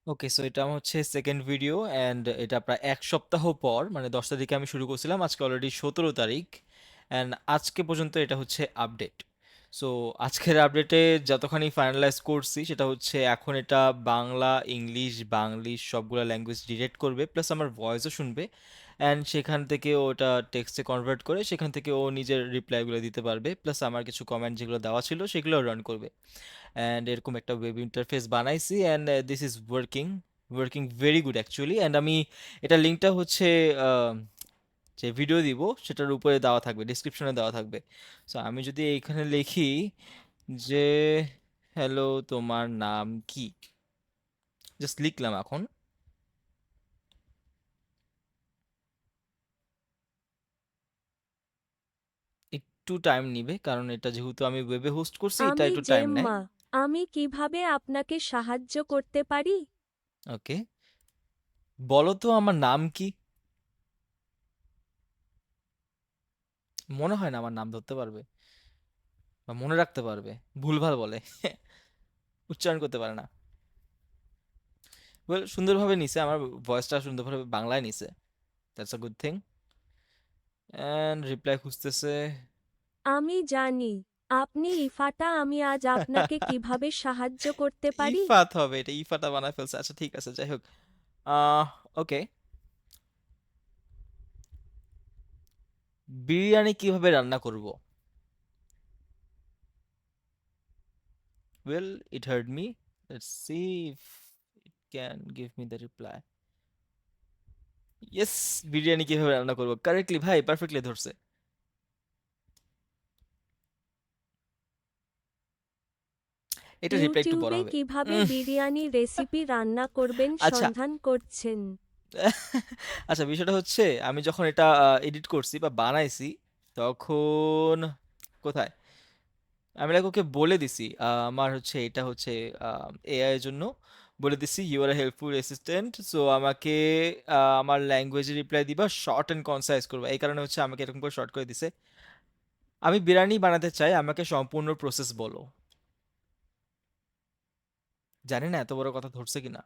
ওকে, so এটা আমার হচ্ছে সেকেন্ড ভিডিও অ্যান্ড এটা প্রায় এক সপ্তাহ পর, মানে 10 তারিখে আমি শুরু করছিলাম, আজকে অলরেডি 17 তারিখ অ্যান্ড আজকে পর্যন্ত এটা হচ্ছে আপডেট। সো আজকের আপডেটে যতখানি ফাইনালাইজ করছি সেটা হচ্ছে এখন এটা বাংলা, ইংলিশ, বাংলিশ সবগুলো ল্যাঙ্গুয়েজ ডিটেক্ট করবে, প্লাস আমার ভয়েসও শুনবে অ্যান্ড সেখান থেকে ও ওটা টেক্সটে কনভার্ট করে সেখান থেকে ও নিজের রিপ্লাইগুলো দিতে পারবে, প্লাস আমার কিছু কমেন্ট যেগুলো দেওয়া ছিল সেগুলো রান করবে। অ্যান্ড এরকম একটা ওয়েব ইন্টারফেস বানাইছি and this is working working very good actually. And আমি এটা লিঙ্কটা হচ্ছে আহ, যে ভিডিও দিব সেটার উপরে দেওয়া থাকবে, ডিসক্রিপশনে দেওয়া থাকবে। সো আমি যদি এইখানে লিখি যে হ্যালো তোমার নাম কি, জাস্ট লিখলাম, এখন একটু টাইম নিবে কারণ এটা যেহেতু আমি ওয়েবে হোস্ট করছি এটা আমি একটু টাইম নেয়। জেম্মা। আমি কিভাবে আপনাকে সাহায্য করতে পারি? ওকে, বলো তো আমার নাম কি। মনে হয় না আমার নাম ধরতে পারবে বা মনে রাখতে পারবে, ভুলভাল বলে উচ্চারণ করতে পারে না। ওয়েল, সুন্দরভাবে নিছে, আমার ভয়েসটা সুন্দরভাবে বাংলায় নিছে, that's a good thing. And reply খুঁজতেছে। আমি জানি আপনি ইফাটা। আমি আজ আপনাকে কিভাবে সাহায্য করতে পারি? ইফাত হবে, এটা ইফাটা বানায় ফেলছে, আচ্ছা ঠিক আছে, যাই হোক। আহ ওকে, বিরিয়ানি কিভাবে রান্না করব? Well, it hard me, let's see if it can give me the reply. Yes, biryani কিভাবে রান্না করব, কারেক্টলি ভাই, পারফেক্টলি ধরছে। এটা রিপ্লাই একটু বড় ইউটিউবে হবে। কিভাবে উম, বিরিয়ানি রেসিপি রান্না করবেন আচ্ছা সন্ধান করছেন। আচ্ছা, বিষয়টা হচ্ছে আমি যখন এটা এডিট করছি বা বানাইছি তখন কোথায় আমি লাইক ওকে বলে দিছি, আমার হচ্ছে এটা হচ্ছে এআই এর জন্য বলে দিছি you are helpful assistant, so আমাকে আমার ল্যাঙ্গুয়েজে রিপ্লাই দিবা, শর্ট অ্যান্ড কনসাইজ করবা, এই কারণে হচ্ছে আমাকে এরকম করে শর্ট করে দিছে। আমি বিরিয়ানি বানাতে চাই, আমাকে সম্পূর্ণ প্রসেস বলো। জানি না এত বড় কথা ধরছে কিনা।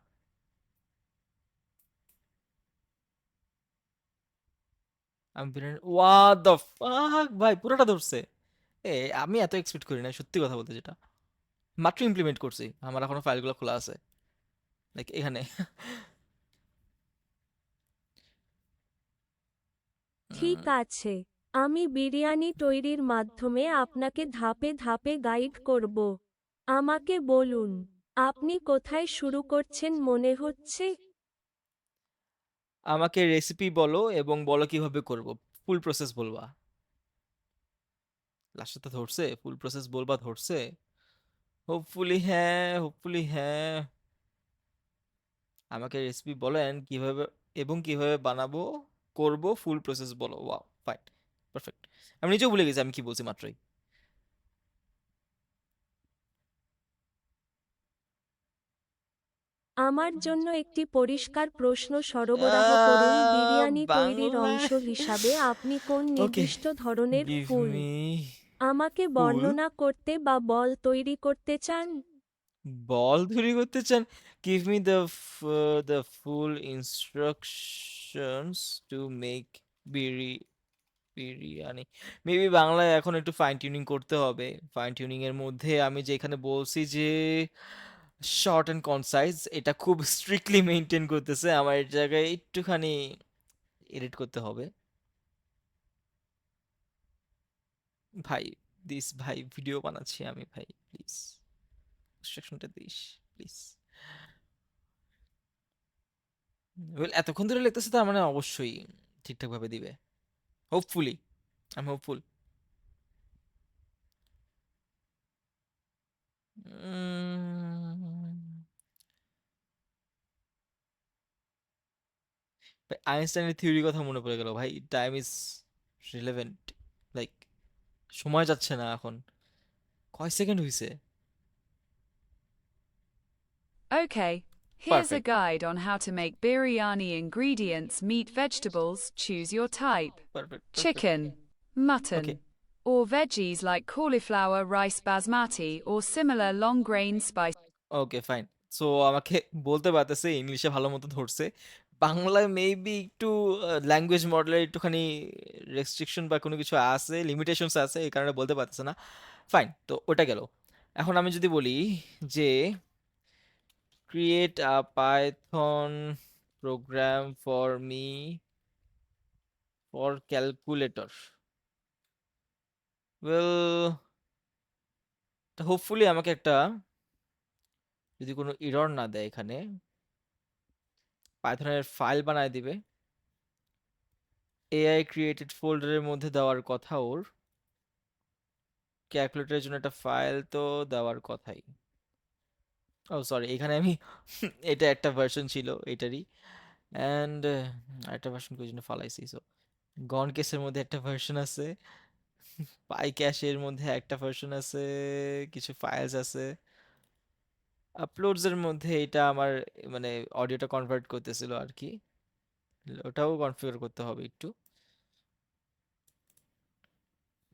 আমি বিরিয়ানি, হোয়াট দ্য ফাক ভাই, পুরোটা ধরছে। এ, আমি এত এক্সপেক্ট করি না, সত্যি কথা বলতে, যেটা মাত্র ইমপ্লিমেন্ট করছি, আমার এখনো ফাইলগুলো খোলা আছে, লাইক এখানে ঠিক উম, আছে, আমি বিরিয়ানি তৈরির মাধ্যমে আপনাকে ধাপে ধাপে গাইড করব। আমাকে বলুন, আপনি কোথায় শুরু করছেন মনে হচ্ছে? আমাকে রেসিপি বলো এবং বলো কিভাবে করব, ফুল প্রসেস বলবা। লাস্টে তো ধরছে, ফুল প্রসেস বলবা ধরছে। হোপফুলি হ্যাঁ, হোপফুলি হ্যাঁ। আমাকে রেসিপি বলেন কিভাবে এবং কিভাবে বানাবো, করব, ফুল প্রসেস বলো। Wow, fine, perfect. আমি নিজেও ভুলে গেছি আমি কি বলছি মাত্রই। আমার জন্য একটি পরিষ্কার প্রশ্ন সরবরাহ করুন। বিরিয়ানি তৈরির অংশ বাংলায়। হিসাবে আপনি কোন ওকে, নির্দিষ্ট ধরনের গিভ ফুল মি আমাকে ফুল। বর্ণনা করতে বা বল তৈরি করতে চান? বল তৈরি করতে চান? Give me the full instructions to make বিরি বিরিয়ানি। মেবি বাংলায় এখন একটু ফাইন টিউনিং করতে হবে। ফাইন টিউনিং এর মধ্যে আমি যে এখানে বলছি যে শর্ট অ্যান্ড কনসাইজ, এটা খুব স্ট্রিক্টলি মেনটেন করতেছে, আমার এর জায়গায় একটুখানি এডিট করতে হবে। ভাই, দিস ভাই, ভিডিও বানাচ্ছি আমি ভাই, প্লিজ ইনস্ট্রাকশনটা দিস প্লিজ। ওয়েল, এতক্ষণ ধরে লিখতেছে তার মানে অবশ্যই ঠিকঠাক ভাবে দিবে, হোপফুলি, আমি হোপফুল। আইনস্টাইনের থিওরির কথা মনে পড়ে গেল ভাই, টাইম ইজ রিলেভেন্ট, লাইক সময় যাচ্ছে না এখন, কয় সেকেন্ড হইছে। Okay, here's a perfect, guide on how to make biryani ingredients: meat, vegetables, choose your type, perfect, perfect. chicken, okay, mutton, or veggies like cauliflower, rice basmati, or similar long grain spice. Okay, fine. So আমাকে বলতে পারতেছে, ইংলিশে ভালো মতো ধরছে, বাংলায় maybe একটু language মডেলের একটুখানি রেস্ট্রিকশন বা কোনো কিছু আছে, লিমিটেশনস আছে, এই কারণে বলতে পারতেছে না। ফাইন, তো ওটা গেল। এখন আমি যদি বলি যে create a Python programme for me for calculator, well hopefully আমাকে একটা, যদি কোনো এরর না দেয় এখানে, পাইথনের ফাইল বানায় দিবে। এআই ক্রিয়েটেড ফোল্ডারের মধ্যে দেওয়ার কথা ওর, ক্যালকুলেটরের জন্য একটা ফাইল তো দেওয়ার কথাই। ও সরি, এখানে আমি এটা একটা ভার্সন ছিল এটারই, অ্যান্ড একটা ভার্সন কোই জন্য ফালাইছি। সো গন কেসের মধ্যে একটা ভার্সন আছে, পাই ক্যাশের মধ্যে একটা ভার্সন আছে, কিছু ফাইলস আছে, আপলোডস এর মধ্যে এটা আমার মানে অডিওটা কনভার্ট করতেছিল আর কি, ওটাও কনফিগার করতে হবে একটু,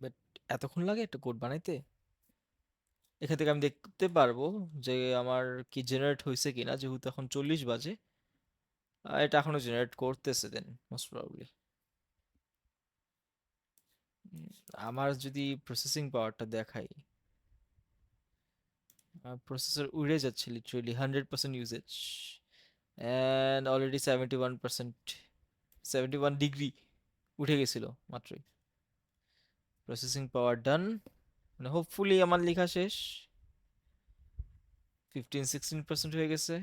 বাট এতক্ষণ লাগে একটা কোড বানাইতে। এখান থেকে আমি দেখতে পারবো যে আমার কি জেনারেট হয়েছে কিনা, যেহেতু এখন 40 বাজে। এটা এখনো জেনারেট করতেছে দেন মোস্ট প্রবাবলি। আমার যদি প্রসেসিং পাওয়ারটা দেখাই, প্রসেসর উড়ে যাচ্ছে literally 100% uses, and already 71%, 71 degree উঠে গেছিল মাত্রই। প্রসেসিং পাওয়ার ডান, মানে হোপফুলি আমার লেখা শেষ, 15-16% হয়ে গেছে।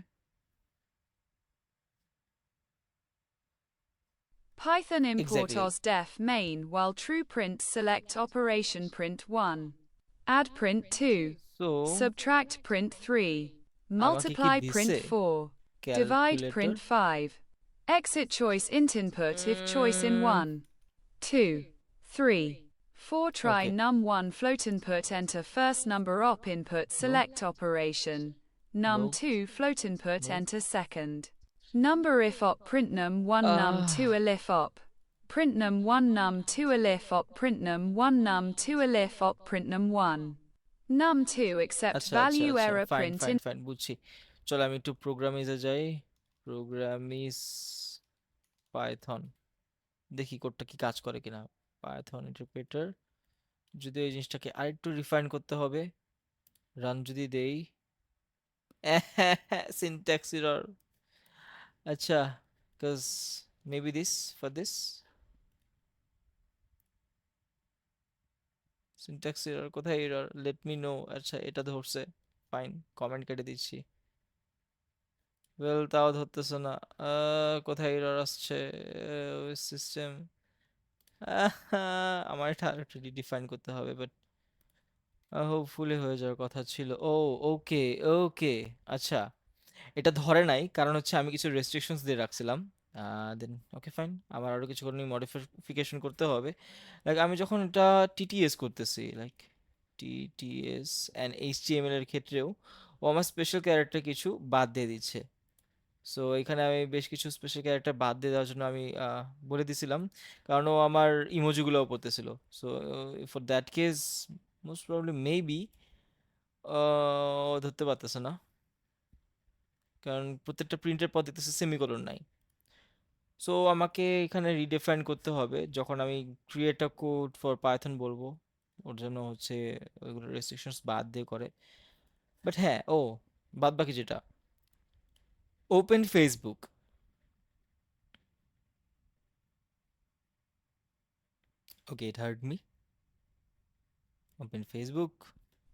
Python import exactly. osdef main while true print select operation print 1. Add print 2. So Subtract print 3. আমাকে কি Multiply print দিছে 4. Divide calculator? print 5. Exit choice int input if choice in 1. 2. 3. 4. Try okay, num1 float input enter first number op input no, select operation. No, Num2 float input no. enter second. Number if op print num1 num2 ah elif op. Print num1 num2 elif op print num1 num2 elif op print num1. Num2 accept আচ্ছা আচ্ছা value আচ্ছা, error fine print fine in fine, বুঝছি। চলো আমি একটু প্রোগ্রামিজে যাই, প্রোগ্রামিজ Python, দেখি কোডটা কি কাজ করে কিনা। পাইথন ইন্টারপ্রেটার, যদি এই জিনিসটাকে আরেকটু রিফাইন করতে হবে, রান যদি দেই, সিনট্যাক্স এরর। আচ্ছা, cause maybe this, for this syntax error, কোথায় এরর, লেট মি নো। আচ্ছা এটা ধরছে, ফাইন, কমেন্ট কেটে দিচ্ছি। ওয়েল তাও ধরতেছে না, কোথায় এরর আসছে, সিস্টেম, আমার এটা আরেকটু রিডিফাইন করতে হবে, বাট হোপফুলি হয়ে যাওয়ার কথা ছিল। ও ওকে, ওকে, আচ্ছা, এটা ধরে নাই কারণ হচ্ছে আমি কিছু রেস্ট্রিকশনস দিয়ে রাখছিলাম। দেন ওকে ফাইন, আমার আরও কিছু মডিফিকেশন করতে হবে। লাইক আমি যখন এটা টিটিএস করতেছি, লাইক টিটিএস অ্যান্ড এইচটিএমএল এর ক্ষেত্রেও ও আমার স্পেশাল ক্যারেক্টার কিছু বাদ দিয়ে দিচ্ছে। সো এখানে আমি বেশ কিছু স্পেশাল ক্যারেক্টার বাদ দিয়ে দেওয়ার জন্য আমি বলে দিছিলাম, কারণ ও আমার ইমোজিগুলোও পড়তেছিল। So for that case most probably maybe ধরতে পারতেছে না, কারণ প্রত্যেকটা প্রিন্টের পর দেখতেছে সেমিকোলন নাই। সো আমাকে এখানে রিডিফাইন করতে হবে, যখন আমি create a code for Python বলবো, ওর জন্য হচ্ছে ওইগুলো রেস্ট্রিকশনস বাদ দিয়ে করে। বাট হ্যাঁ, ও বাদ বাকি যেটা, open Facebook, okay it hurt me, open Facebook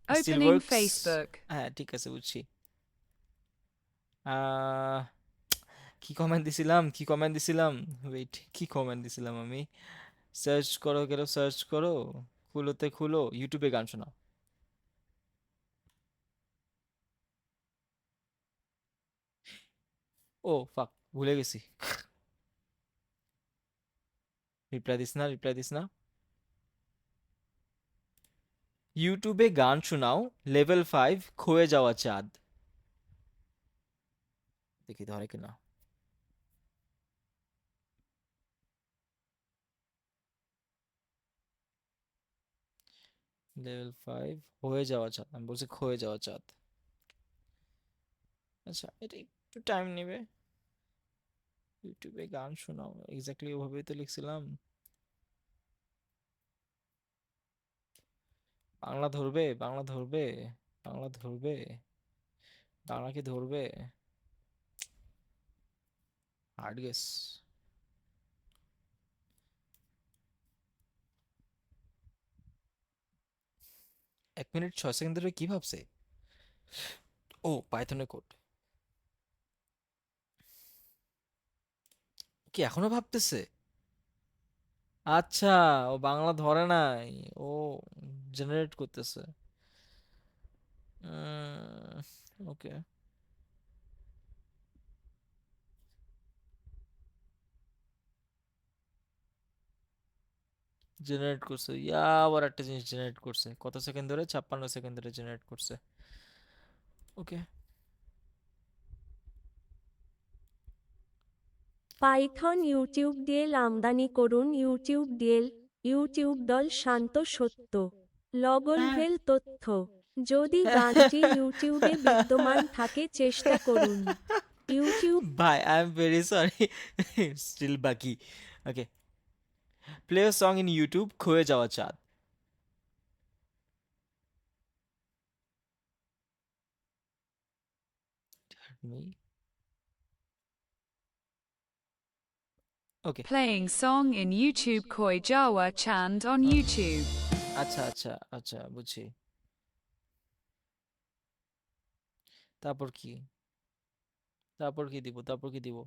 still opening works. Facebook. হ্যাঁ ঠিক আছে, বুঝছি। আহ, কি কমেন্ট দিছিলাম, কি কমেন্ট দিছিলাম, ওয়েট, কি কমেন্ট দিছিলাম আমি, সার্চ করো, গেলো সার্চ করো, খুলোতে খুলো, ইউটিউবে গান শোনাও। ও ফাক, ভুলে গেছি, রিপ্লাই দিস না, রিপ্লাই দিস না। ইউটিউবে গান শোনাও, লেভেল 5 ক্ষয়ে যাওয়া চাঁদ, দেখি ধরে কিনা। লেভেল 5 হয়ে যাওয়া চাঁদ, আমি বলছি ক্ষয়ে যাওয়া চাঁদ। আচ্ছা, এটা একটু টাইম নেবে। ইউটিউবে গান শোনাও, এক্স্যাক্টলি ওভাবেই তো লিখছিলাম। বাংলা ধরবে, বাংলা ধরবে, বাংলা ধরবে, বাংলা কি ধরবে? Hard guess. 1 মিনিট 6 সেকেন্ড ধরে কি ভাবছে? ও, পাইথনের কোড। কি এখনো ভাবতেছে? আচ্ছা, ও বাংলা ধরে নাই, ও জেনারেট করতেছে। ওকে, জেনারেট করছে, আবার একটা জিনিস জেনারেট করছে। কত সেকেন্ড ধরে? 56 সেকেন্ড ধরে জেনারেট করছে। ওকে। পাইথন ইউটিউব ডিএল আমদানি করুন ইউটিউব ডিএল, ইউটিউব দল শান্ত সত্য। লগলভেল তথ্য। যদি গানটি ইউটিউবে বিদ্যমান থাকে চেষ্টা করুন। ইউটিউব ভাই, I am very sorry, still বাকি। Okay, play song in YouTube, খয়ে যাওয়া চাঁদ। Me, okay. Playing song in YouTube Koi Jawa Chand on YouTube. আচ্ছা আচ্ছা আচ্ছা, বুঝছি। তারপর কি? তারপর কি দিব? তারপর কি দিব?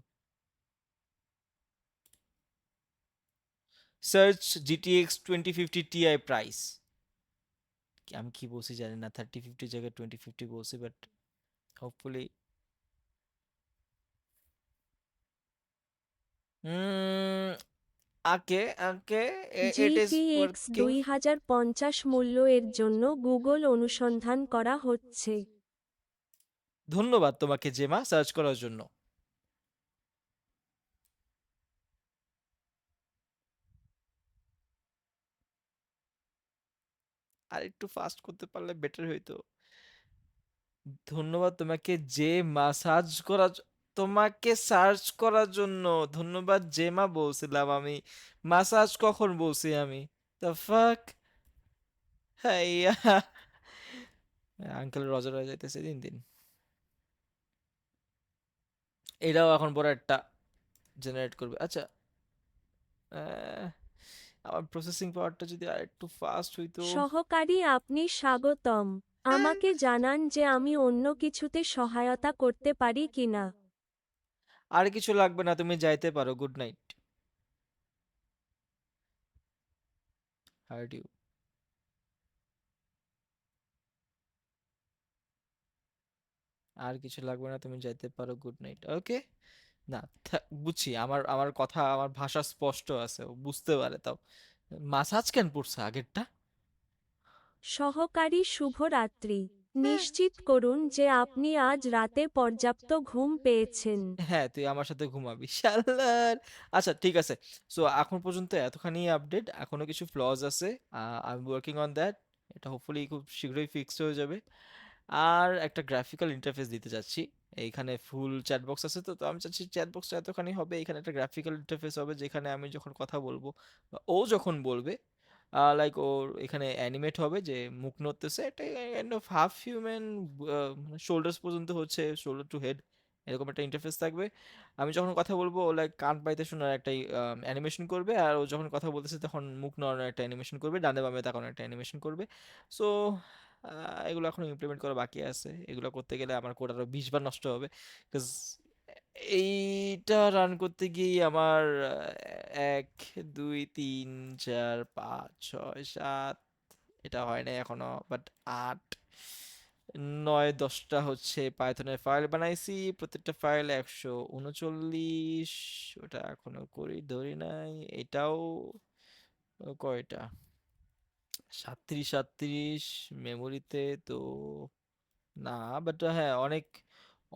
Search GTX 2050 Ti price. আমি কি বলছি জানি না, 3050 জায়গায় 2050 বলছি, বাট হোপফুলি। আকে আকে, ইট ইজ জিটিএক্স ওয়ার্কিং। 2050 মূল্য এর জন্য গুগল অনুসন্ধান করা হচ্ছে। ধন্যবাদ তোমাকে জেমা, সার্চ করার জন্য। আর একটু ফাস্ট করতে পারলে বেটার হইতো। ধন্যবাদ তোমাকে যে মাসাজ করার তোমাকে সার্চ করার জন্য। ধন্যবাদ জেমা বলছিলাম আমি, মাসাজ কখন বলছি আমি? The fuck. হ্যাঁ, আঙ্কেল রজার হয়ে যাইতেছে দিন দিন। এটাও এখন বড় একটা জেনারেট করবে। আচ্ছা, আহ, আমার প্রসেসিং পাওয়ারটা যদি আর একটু ফাস্ট হইতো। সহকারী আপনি স্বাগতম। আমাকে জানান যে আমি অন্য কিছুতে সহায়তা করতে পারি কিনা। আর কিছু লাগবে না, তুমি যাইতে পারো। Good night. Heard you. আর কিছু লাগবে না, তুমি যাইতে পারো। Good night. ওকে। না, বুঝছি। আমার আমার কথা, আমার ভাষা স্পষ্ট আছে, ও বুঝতে পারে তাও। মাসাজ কেন পড়ছে আগেরটা? সহকারী শুভরাত্রি। নিশ্চিত করুন যে আপনি আজ রাতে পর্যাপ্ত ঘুম পেয়েছেন। হ্যাঁ, তুই আমার সাথে ঘুমাবি, শালার। আচ্ছা, ঠিক আছে। সো এখন পর্যন্ত এতখানি আপডেট, এখনো কিছু ফ্লজ আছে। I am working on that. এটা হোপফুলি খুব শীঘ্রই ফিক্সড হয়ে যাবে। আর একটা গ্রাফিক্যাল ইন্টারফেস দিতে চাচ্ছি। এইখানে ফুল চ্যাট বক্স আছে, তো তো আমি চাচ্ছি চ্যাট বক্সটা এতখানি হবে, এখানে একটা গ্রাফিক্যাল ইন্টারফেস হবে যেখানে আমি যখন কথা বলবো বা ও যখন বলবে, লাইক ওর এখানে অ্যানিমেট হবে যে মুখ নড়তেছে, একটা kind of half human, shoulders পর্যন্ত হচ্ছে, শোল্ডার টু হেড, এরকম একটা ইন্টারফেস থাকবে। আমি যখন কথা বলবো ও লাইক কান পাইতে শোনার একটা অ্যানিমেশন করবে, আর ও যখন কথা বলতেছে তখন মুখ নড়ানোর একটা অ্যানিমেশন করবে, ডানে বামে তাকানোর একটা অ্যানিমেশন করবে। সো এগুলো এখনো ইমপ্লিমেন্ট করা বাকি আছে। এগুলো করতে গেলে আমার কোড আরো 20 বার নষ্ট হবে, বিকজ এইটা রান করতে গিয়ে আমার 1 2 3 4 5 6 7, এটা হয় নাই এখনো, বাট 8 9 10টা হচ্ছে পাইথনের ফাইল বানাইছি, প্রত্যেকটা ফাইল 139। ওটা এখনো করি ধরি নাই। এটাও কয়টা? 37 মেমোরিতে তো না, বাট হ্যাঁ, অনেক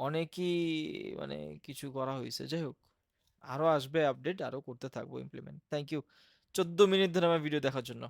অনেকই মানে কিছু করা হয়েছে। যাই হোক, আরো আসবে আপডেট, আরো করতে থাকবো ইমপ্লিমেন্ট। থ্যাংক ইউ 14 মিনিট ধরে আমার ভিডিও দেখার জন্য।